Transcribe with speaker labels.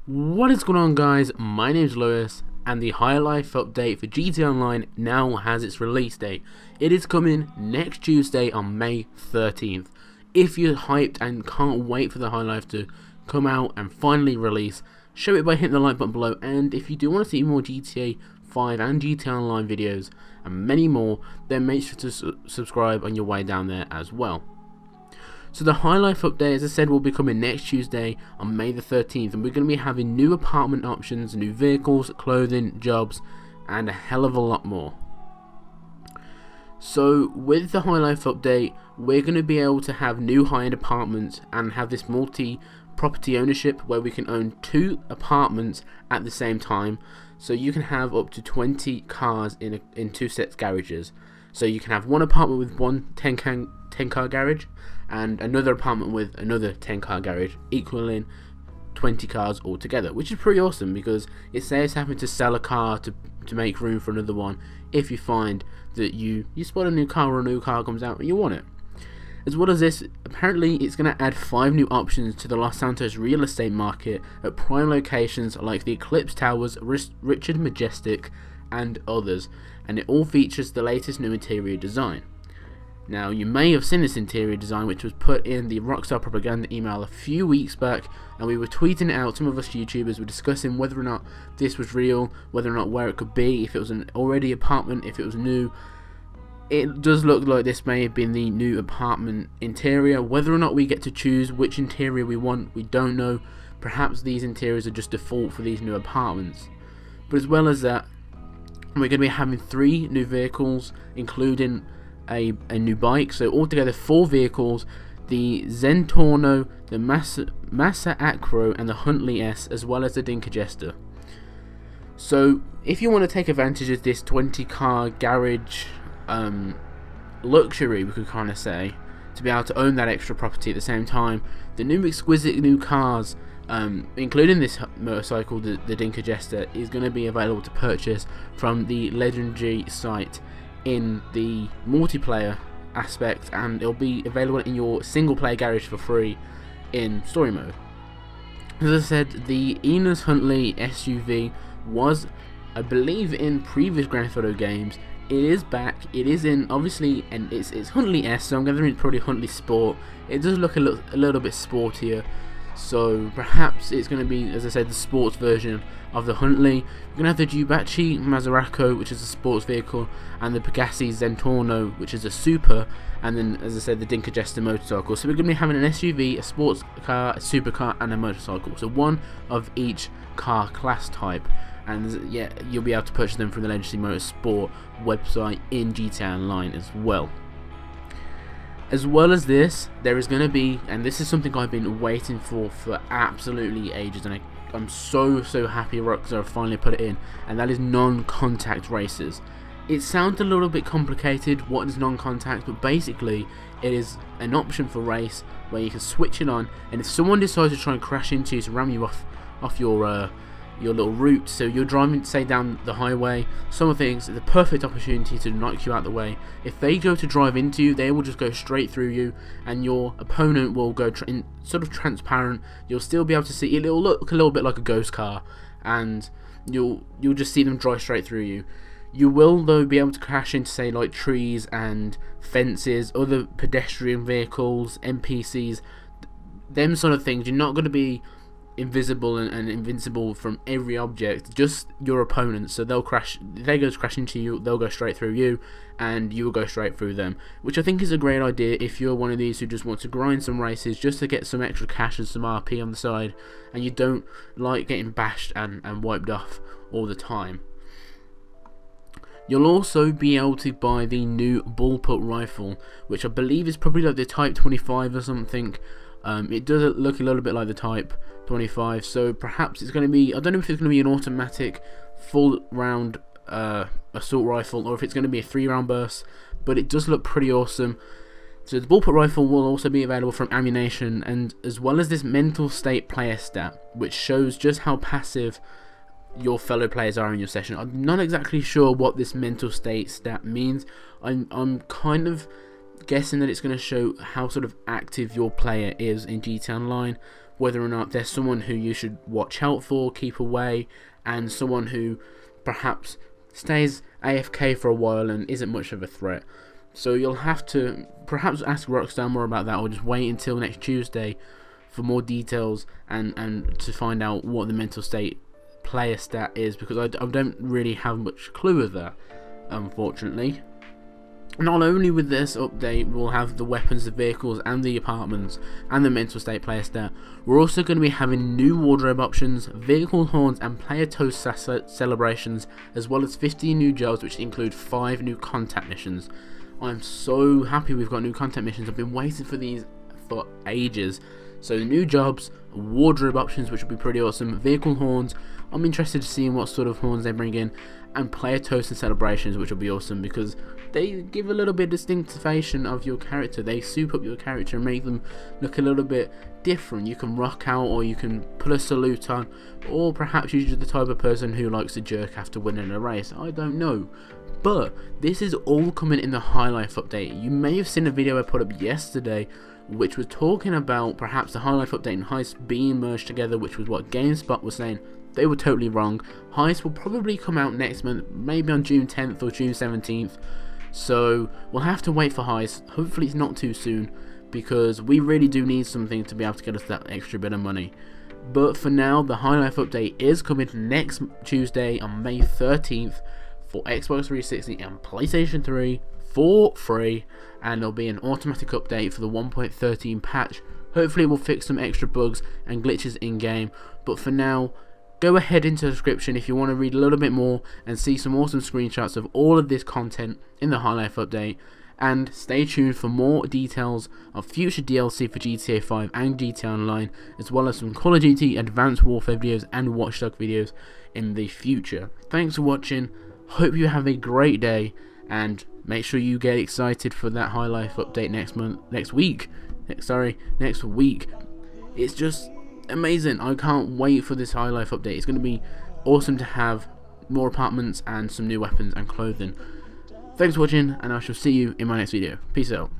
Speaker 1: What is going on, guys? My name's Lewis, and the High Life update for GTA Online now has its release date. It is coming next Tuesday on May 13th. If you're hyped and can't wait for the High Life to come out and finally release, show it by hitting the like button below. And if you do want to see more GTA 5 and GTA Online videos and many more, then make sure to subscribe on your way down there as well. So the High Life update, as I said, will be coming next Tuesday on May the 13th, and we're going to be having new apartment options, new vehicles, clothing, jobs, and a hell of a lot more. So with the High Life update, we're going to be able to have new high-end apartments and have this multi-property ownership where we can own 2 apartments at the same time. So you can have up to 20 cars in 2 sets garages. So you can have one apartment with one 10-car garage and another apartment with another 10-car garage, equaling 20 cars altogether, which is pretty awesome because it saves having to sell a car to make room for another one if you find that you spot a new car or a new car comes out and you want it. As well as this, apparently it's going to add 5 new options to the Los Santos real estate market at prime locations like the Eclipse Towers, Richard Majestic, and others, and it all features the latest new interior design. Now, you may have seen this interior design, which was put in the Rockstar propaganda email a few weeks back, and we were tweeting it out. Some of us YouTubers were discussing whether or not this was real, whether or not where it could be, if it was an already apartment, if it was new. It does look like this may have been the new apartment interior. Whether or not we get to choose which interior we want, we don't know. Perhaps these interiors are just default for these new apartments. But as well as that, we're going to be having 3 new vehicles, including a new bike. So altogether 4 vehicles: the Zentorno, the Massa Acro, and the Huntley S, as well as the Dinka Jester. So if you want to take advantage of this 20-car garage luxury, we could kind of say, to be able to own that extra property at the same time, the new exquisite new cars, including this motorcycle, the Dinka Jester, is going to be available to purchase from the legendary site in the multiplayer aspect, and it'll be available in your single player garage for free in story mode. As I said, the Enos Huntley SUV was, I believe, in previous Grand Theft Auto games. It is back. It is in, obviously, and it's Huntley S, so I'm gathering it's probably Huntley Sport. It does look a little bit sportier, so perhaps it's going to be, as I said, the sports version of the Huntley. We're going to have the Jubachi Maseracco, which is a sports vehicle, and the Pegassi Zentorno, which is a super, and then, as I said, the Dinka Jester motorcycle. So we're going to be having an SUV, a sports car, a supercar, and a motorcycle. So one of each car class type. And yeah, you'll be able to purchase them from the Legacy Motorsport website in GTA Online as well. As well as this, there is going to be, and this is something I've been waiting for absolutely ages, and I'm so happy Rockstar have finally put it in, and that is non-contact races. It sounds a little bit complicated, what is non-contact, but basically it is an option for race where you can switch it on, and if someone decides to try and crash into you to ram you off your little route, so you're driving, say, down the highway, someone thinks it's the perfect opportunity to knock you out the way. If they go to drive into you, they will just go straight through you, and your opponent will go sort of transparent. You'll still be able to see it. It'll look a little bit like a ghost car, and you'll just see them drive straight through you. You will, though, be able to crash into, say, like trees and fences, other pedestrian vehicles, NPCs, them sort of things. You're not going to be invisible and invincible from every object, just your opponents. So they'll crash, if they go to crash into you, they'll go straight through you, and you will go straight through them, which I think is a great idea if you're one of these who just want to grind some races just to get some extra cash and some RP on the side, and you don't like getting bashed and wiped off all the time. You'll also be able to buy the new Bullpup Rifle, which I believe is probably like the Type 25 or something. It does look a little bit like the Type 25, so perhaps it's going to be, I don't know if it's going to be an automatic full round assault rifle or if it's going to be a 3-round burst, but it does look pretty awesome. So the Bullpup Rifle will also be available from ammunition, and as well as this mental state player stat, which shows just how passive your fellow players are in your session. I'm not exactly sure what this mental state stat means. I'm kind of guessing that it's going to show how sort of active your player is in GTA Online, whether or not there's someone who you should watch out for, keep away, and someone who perhaps stays AFK for a while and isn't much of a threat. So you'll have to perhaps ask Rockstar more about that, or just wait until next Tuesday for more details and to find out what the mental state player stat is, because I don't really have much clue of that, unfortunately. Not only with this update we'll have the weapons, the vehicles and the apartments and the mental state player stat, we're also going to be having new wardrobe options, vehicle horns and player toast celebrations, as well as 15 new jobs which include 5 new contact missions. I'm so happy we've got new contact missions. I've been waiting for these for ages. So new jobs, wardrobe options which will be pretty awesome, vehicle horns, I'm interested to see what sort of horns they bring in, and player toast and celebrations which will be awesome because they give a little bit of distinctification of your character. They soup up your character and make them look a little bit different. You can rock out, or you can put a salute on, or perhaps you're just the type of person who likes to jerk after winning a race. I don't know. But this is all coming in the High Life update. You may have seen a video I put up yesterday which was talking about perhaps the High Life update and Heist being merged together, which was what GameSpot was saying. They were totally wrong. Heist will probably come out next month, maybe on June 10th or June 17th. So we'll have to wait for Heist. Hopefully it's not too soon, because we really do need something to be able to get us that extra bit of money. But for now, the High Life update is coming next Tuesday on May 13th for Xbox 360 and PlayStation 3 for free, and there'll be an automatic update for the 1.13 patch. Hopefully it will fix some extra bugs and glitches in game, but for now, go ahead into the description if you want to read a little bit more and see some awesome screenshots of all of this content in the High Life update, and stay tuned for more details of future DLC for GTA 5 and GTA Online, as well as some Call of Duty Advanced Warfare videos and Watch Dogs videos in the future. Thanks for watching, hope you have a great day, and make sure you get excited for that High Life update next week. It's just amazing. I can't wait for this High Life update. It's going to be awesome to have more apartments and some new weapons and clothing. Thanks for watching, and I shall see you in my next video. Peace out.